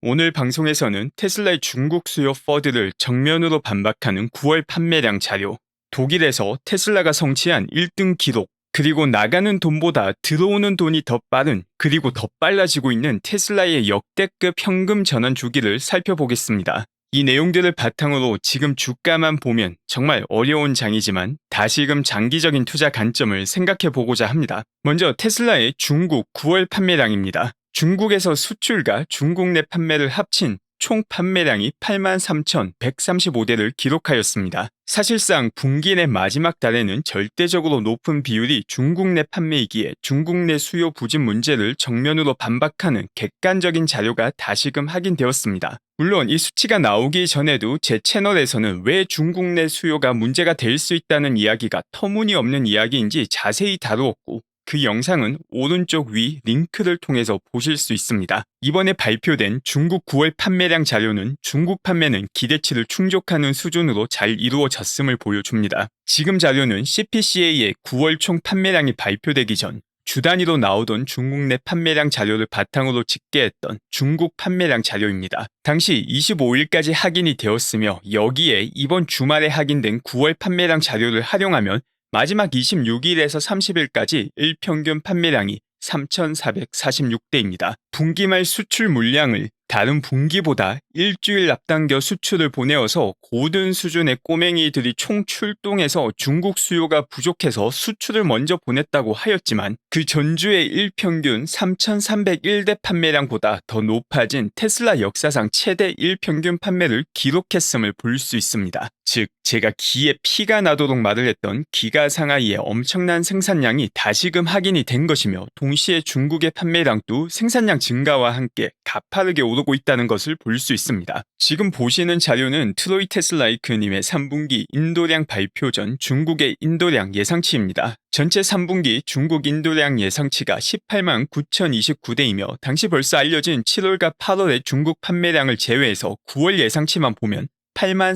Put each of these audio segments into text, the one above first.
오늘 방송에서는 테슬라의 중국 수요 퍼드를 정면으로 반박하는 9월 판매량 자료, 독일에서 테슬라가 성취한 1등 기록, 그리고 나가는 돈보다 들어오는 돈이 더 빠른, 그리고 더 빨라지고 있는 테슬라의 역대급 현금 전환 주기를 살펴보겠습니다. 이 내용들을 바탕으로 지금 주가만 보면 정말 어려운 장이지만 다시금 장기적인 투자 관점을 생각해 보고자 합니다. 먼저 테슬라의 중국 9월 판매량입니다. 중국에서 수출과 중국 내 판매를 합친 총 판매량이 83,135대를 기록하였습니다. 사실상 분기 내 마지막 달에는 절대적으로 높은 비율이 중국 내 판매이기에 중국 내 수요 부진 문제를 정면으로 반박하는 객관적인 자료가 다시금 확인되었습니다. 물론 이 수치가 나오기 전에도 제 채널에서는 왜 중국 내 수요가 문제가 될 수 있다는 이야기가 터무니없는 이야기인지 자세히 다루었고, 그 영상은 오른쪽 위 링크를 통해서 보실 수 있습니다. 이번에 발표된 중국 9월 판매량 자료는 중국 판매는 기대치를 충족하는 수준으로 잘 이루어졌음을 보여줍니다. 지금 자료는 CPCA의 9월 총 판매량이 발표되기 전 주 단위로 나오던 중국 내 판매량 자료를 바탕으로 집계했던 중국 판매량 자료입니다. 당시 25일까지 확인이 되었으며 여기에 이번 주말에 확인된 9월 판매량 자료를 활용하면 마지막 26일에서 30일까지 일평균 판매량이 3,446대입니다. 분기말 수출 물량을 다른 분기보다 일주일 앞당겨 수출을 보내어서 고든 수준의 꼬맹이들이 총 출동해서 중국 수요가 부족해서 수출을 먼저 보냈다고 하였지만 그 전주의 일평균 3,301대 판매량보다 더 높아진 테슬라 역사상 최대 일평균 판매를 기록했음을 볼 수 있습니다. 즉 제가 기에 피가 나도록 말을 했던 기가 상하이의 엄청난 생산량이 다시금 확인이 된 것이며, 동시에 중국의 판매량도 생산량 증가와 함께 가파르게 오르고 있다는 것을 볼 수 있습니다. 지금 보시는 자료는 트로이 테슬라이크님의 3분기 인도량 발표 전 중국의 인도량 예상치입니다. 전체 3분기 중국 인도량 예상치가 18만 9,029대이며 당시 벌써 알려진 7월과 8월의 중국 판매량을 제외해서 9월 예상치만 보면 8만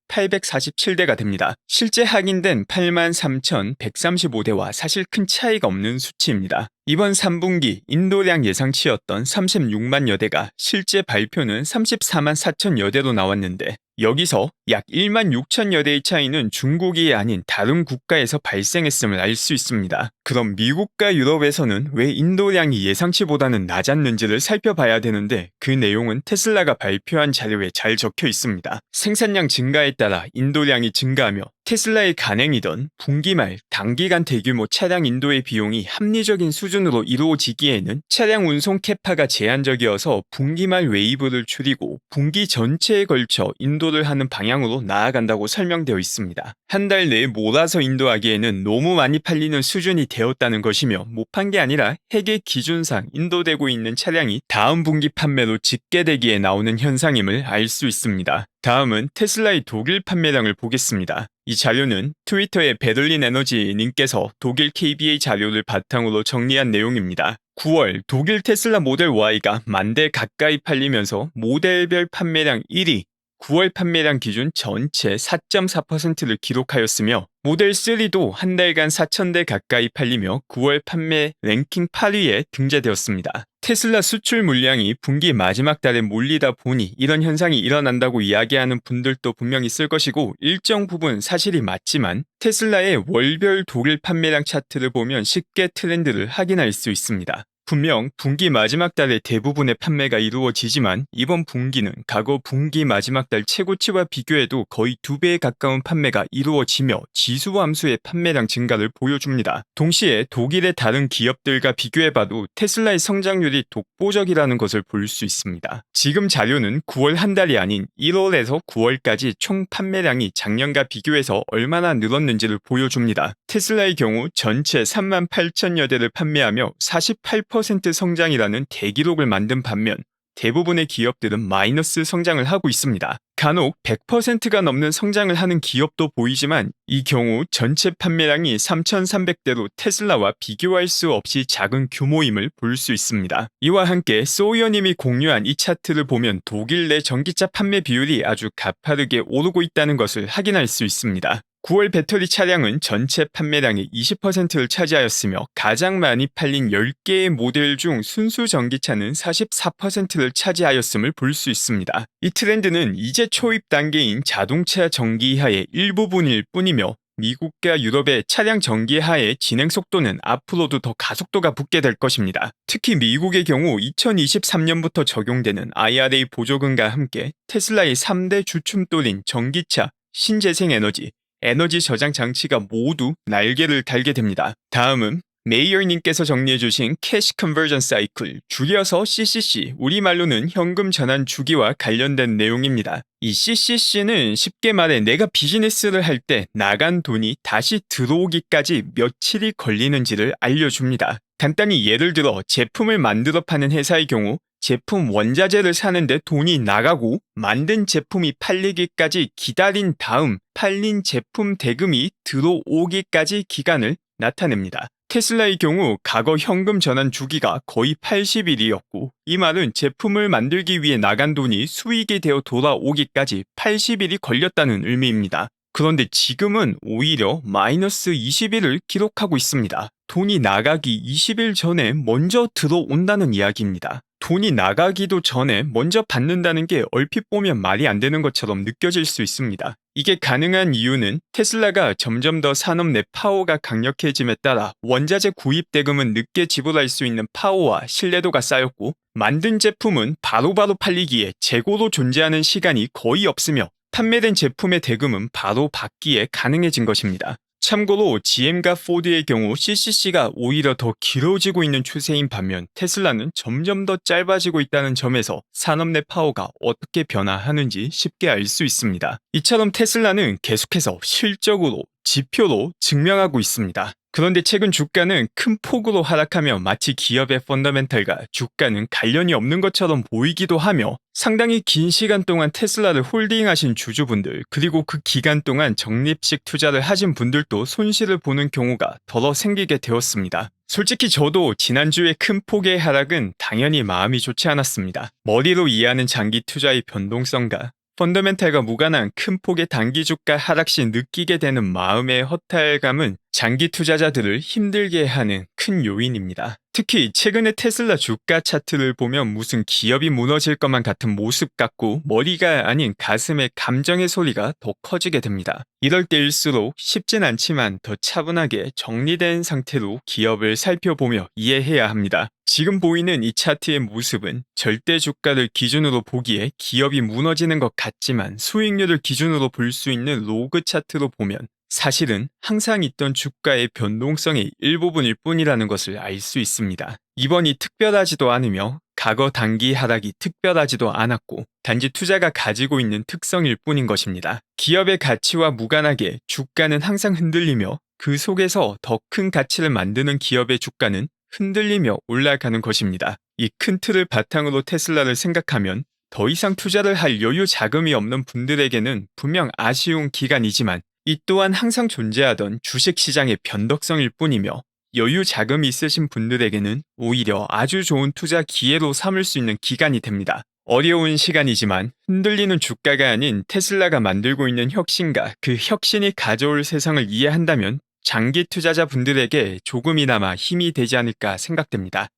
3,847대가 됩니다. 실제 확인된 83,135대와 사실 큰 차이가 없는 수치입니다. 이번 3분기 인도량 예상치였던 36만 여대가 실제 발표는 34만 4천 여대로 나왔는데, 여기서 약 1만 6천 여대의 차이는 중국이 아닌 다른 국가에서 발생했음을 알 수 있습니다. 그럼 미국과 유럽에서는 왜 인도량이 예상치보다는 낮았는지를 살펴봐야 되는데, 그 내용은 테슬라가 발표한 자료에 잘 적혀 있습니다. 생산량 증가에 따라 인도량이 증가하며 테슬라의 간행이던 분기말 단기간 대규모 차량 인도의 비용이 합리적인 수준으로 이루어지기에는 차량 운송 캐파가 제한적이어서 분기말 웨이브를 줄이고 분기 전체에 걸쳐 인도를 하는 방향으로 나아간다고 설명되어 있습니다. 한 달 내에 몰아서 인도하기에는 너무 많이 팔리는 수준이 되었다는 것이며, 못 판 게 아니라 회계 기준상 인도되고 있는 차량이 다음 분기 판매로 집계되기에 나오는 현상임을 알 수 있습니다. 다음은 테슬라의 독일 판매량을 보겠습니다. 이 자료는 트위터의 베를린 에너지 님께서 독일 KBA 자료를 바탕으로 정리한 내용입니다. 9월 독일 테슬라 모델 Y가 10,000대 가까이 팔리면서 모델별 판매량 1위, 9월 판매량 기준 전체 4.4%를 기록하였으며, 모델 3도 한 달간 4,000대 가까이 팔리며 9월 판매 랭킹 8위에 등재되었습니다. 테슬라 수출 물량이 분기 마지막 달에 몰리다 보니 이런 현상이 일어난다고 이야기하는 분들도 분명 있을 것이고, 일정 부분 사실이 맞지만 테슬라의 월별 독일 판매량 차트를 보면 쉽게 트렌드를 확인할 수 있습니다. 분명 분기 마지막 달에 대부분의 판매가 이루어지지만 이번 분기는 과거 분기 마지막 달 최고치와 비교해도 거의 2배에 가까운 판매가 이루어지며 지수함수의 판매량 증가를 보여줍니다. 동시에 독일의 다른 기업들과 비교해봐도 테슬라의 성장률이 독보적이라는 것을 볼 수 있습니다. 지금 자료는 9월 한 달이 아닌 1월에서 9월까지 총 판매량이 작년과 비교해서 얼마나 늘었는지를 보여줍니다. 테슬라의 경우 전체 38,000여 대를 판매하며 48% 성장이라는 대기록을 만든 반면 대부분의 기업들은 마이너스 성장을 하고 있습니다. 간혹 100%가 넘는 성장을 하는 기업도 보이지만 이 경우 전체 판매량이 3,300대로 테슬라와 비교할 수 없이 작은 규모임을 볼 수 있습니다. 이와 함께 소이어님이 공유한 이 차트를 보면 독일 내 전기차 판매 비율이 아주 가파르게 오르고 있다는 것을 확인할 수 있습니다. 9월 배터리 차량은 전체 판매량의 20%를 차지하였으며 가장 많이 팔린 10개의 모델 중 순수 전기차는 44%를 차지하였음을 볼 수 있습니다. 이 트렌드는 이제 초입 단계인 자동차 전기화의 일부분일 뿐이며 미국과 유럽의 차량 전기화의 진행 속도는 앞으로도 더 가속도가 붙게 될 것입니다. 특히 미국의 경우 2023년부터 적용되는 IRA 보조금과 함께 테슬라의 3대 주춤돌인 전기차, 신재생에너지, 에너지 저장 장치가 모두 날개를 달게 됩니다. 다음은 메이어님께서 정리해주신 캐시 컨버전 사이클, 줄여서 CCC, 우리말로는 현금 전환 주기와 관련된 내용입니다. 이 CCC는 쉽게 말해 내가 비즈니스를 할 때 나간 돈이 다시 들어오기까지 며칠이 걸리는지를 알려줍니다. 간단히 예를 들어 제품을 만들어 파는 회사의 경우 제품 원자재를 사는데 돈이 나가고 만든 제품이 팔리기까지 기다린 다음 팔린 제품 대금이 들어오기까지 기간을 나타냅니다. 테슬라의 경우 과거 현금 전환 주기가 거의 80일이었고 이 말은 제품을 만들기 위해 나간 돈이 수익이 되어 돌아오기까지 80일이 걸렸다는 의미입니다. 그런데 지금은 오히려 마이너스 20일을 기록하고 있습니다. 돈이 나가기 20일 전에 먼저 들어온다는 이야기입니다. 돈이 나가기도 전에 먼저 받는다는 게 얼핏 보면 말이 안 되는 것처럼 느껴질 수 있습니다. 이게 가능한 이유는 테슬라가 점점 더 산업 내 파워가 강력해짐에 따라 원자재 구입 대금은 늦게 지불할 수 있는 파워와 신뢰도가 쌓였고 만든 제품은 바로바로 팔리기에 재고로 존재하는 시간이 거의 없으며 판매된 제품의 대금은 바로 받기에 가능해진 것입니다. 참고로 GM과 포드의 경우 CCC가 오히려 더 길어지고 있는 추세인 반면 테슬라는 점점 더 짧아지고 있다는 점에서 산업 내 파워가 어떻게 변화하는지 쉽게 알 수 있습니다. 이처럼 테슬라는 계속해서 실적으로, 지표로 증명하고 있습니다. 그런데 최근 주가는 큰 폭으로 하락하며 마치 기업의 펀더멘털과 주가는 관련이 없는 것처럼 보이기도 하며 상당히 긴 시간 동안 테슬라를 홀딩하신 주주분들 그리고 그 기간 동안 적립식 투자를 하신 분들도 손실을 보는 경우가 더러 생기게 되었습니다. 솔직히 저도 지난주의 큰 폭의 하락은 당연히 마음이 좋지 않았습니다. 머리로 이해하는 장기 투자의 변동성과 펀더멘탈과 무관한 큰 폭의 단기 주가 하락 시 느끼게 되는 마음의 허탈감은 장기 투자자들을 힘들게 하는 큰 요인입니다. 특히 최근의 테슬라 주가 차트를 보면 무슨 기업이 무너질 것만 같은 모습 같고 머리가 아닌 가슴의 감정의 소리가 더 커지게 됩니다. 이럴 때일수록 쉽진 않지만 더 차분하게 정리된 상태로 기업을 살펴보며 이해해야 합니다. 지금 보이는 이 차트의 모습은 절대 주가를 기준으로 보기에 기업이 무너지는 것 같지만 수익률을 기준으로 볼 수 있는 로그 차트로 보면 사실은 항상 있던 주가의 변동성의 일부분일 뿐이라는 것을 알 수 있습니다. 이번이 특별하지도 않으며 과거 단기 하락이 특별하지도 않았고 단지 투자가 가지고 있는 특성일 뿐인 것입니다. 기업의 가치와 무관하게 주가는 항상 흔들리며 그 속에서 더 큰 가치를 만드는 기업의 주가는 흔들리며 올라가는 것입니다. 이 큰 틀을 바탕으로 테슬라를 생각하면 더 이상 투자를 할 여유 자금이 없는 분들에게는 분명 아쉬운 기간이지만 이 또한 항상 존재하던 주식시장의 변덕성일 뿐이며 여유 자금이 있으신 분들에게는 오히려 아주 좋은 투자 기회로 삼을 수 있는 기간이 됩니다. 어려운 시간이지만 흔들리는 주가가 아닌 테슬라가 만들고 있는 혁신과 그 혁신이 가져올 세상을 이해한다면 장기 투자자분들에게 조금이나마 힘이 되지 않을까 생각됩니다.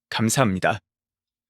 감사합니다.